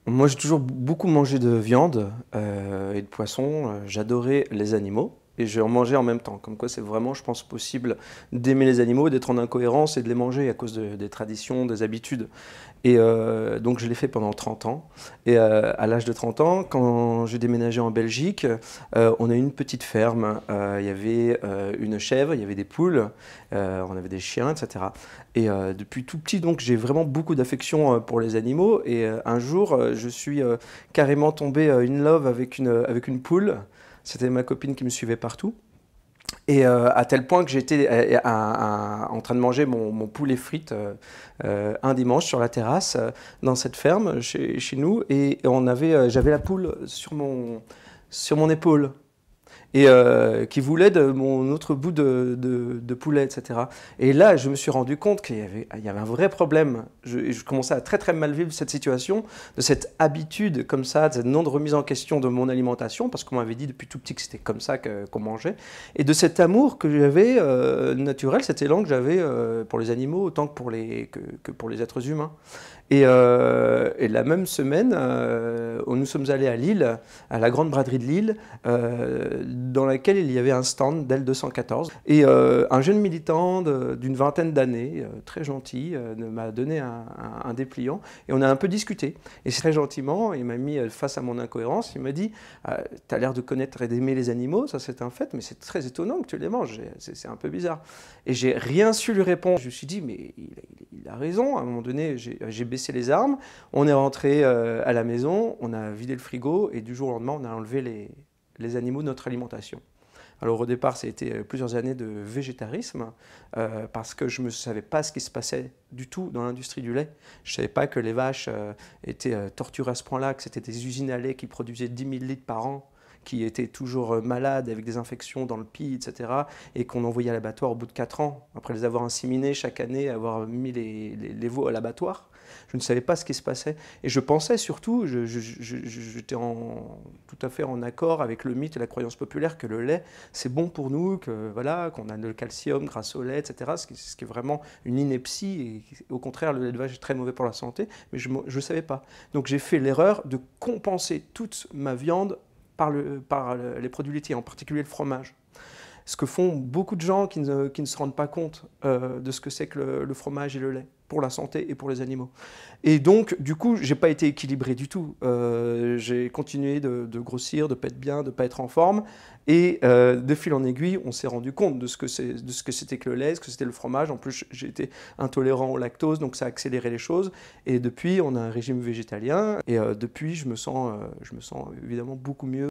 Moi, j'ai toujours beaucoup mangé de viande et de poisson. J'adorais les animaux et je en mangeais en même temps. Comme quoi, c'est vraiment, je pense, possible d'aimer les animaux, d'être en incohérence et de les manger à cause des traditions, des habitudes. Et donc, je l'ai fait pendant 30 ans. Et à l'âge de 30 ans, quand j'ai déménagé en Belgique, on a eu une petite ferme. Il y avait une chèvre, il y avait des poules, on avait des chiens, etc. Et depuis tout petit, donc, j'ai vraiment beaucoup d'affection pour les animaux. Et un jour, je suis carrément tombé in love avec une poule. C'était ma copine qui me suivait partout. Et à tel point que j'étais en train de manger mon poulet frites un dimanche sur la terrasse dans cette ferme chez nous. Et j'avais la poule sur mon épaule et qui voulait de mon autre bout de poulet, etc. Et là, je me suis rendu compte il y avait un vrai problème. Je commençais à très très mal vivre cette situation, de cette habitude comme ça, de cette non remise en question de mon alimentation, parce qu'on m'avait dit depuis tout petit que c'était comme ça qu'on mangeait, et de cet amour que j'avais naturel, cet élan que j'avais pour les animaux autant que que pour les êtres humains. Et la même semaine, nous sommes allés à Lille, à la grande braderie de Lille, dans laquelle il y avait un stand d'L214. Et un jeune militant d'une vingtaine d'années, très gentil, m'a donné un dépliant et on a un peu discuté. Et très gentiment, il m'a mis face à mon incohérence, il m'a dit tu as l'air de connaître et d'aimer les animaux, ça c'est un fait, mais c'est très étonnant que tu les manges, c'est un peu bizarre. Et j'ai rien su lui répondre. Je me suis dit mais il a raison, à un moment donné j'ai baissé les armes, on est rentré à la maison, on a vidé le frigo et du jour au lendemain on a enlevé les animaux de notre alimentation. Alors au départ, ça a été plusieurs années de végétarisme parce que je ne savais pas ce qui se passait du tout dans l'industrie du lait. Je ne savais pas que les vaches étaient torturées à ce point-là, que c'était des usines à lait qui produisaient 10 000 litres par an, qui étaient toujours malades avec des infections dans le pis, etc. Et qu'on envoyait à l'abattoir au bout de 4 ans, après les avoir inséminés chaque année, avoir mis les veaux à l'abattoir. Je ne savais pas ce qui se passait. Et je pensais surtout, j'étais tout à fait en accord avec le mythe et la croyance populaire que le lait, c'est bon pour nous, que voilà, qu'on a le calcium grâce au lait, etc. Ce qui est vraiment une ineptie. Et au contraire, le lait de vache est très mauvais pour la santé. Mais je ne savais pas. Donc j'ai fait l'erreur de compenser toute ma viande par les produits laitiers, en particulier le fromage. Ce que font beaucoup de gens qui ne se rendent pas compte de ce que c'est que le fromage et le lait pour la santé et pour les animaux. Et donc, du coup, j'ai pas été équilibré du tout. J'ai continué de grossir, de pas être bien, de pas être en forme. Et de fil en aiguille, on s'est rendu compte de ce que c'était que le lait, ce que c'était le fromage. En plus, j'ai été intolérant au lactose, donc ça a accéléré les choses. Et depuis, on a un régime végétalien. Et depuis, je me sens évidemment beaucoup mieux.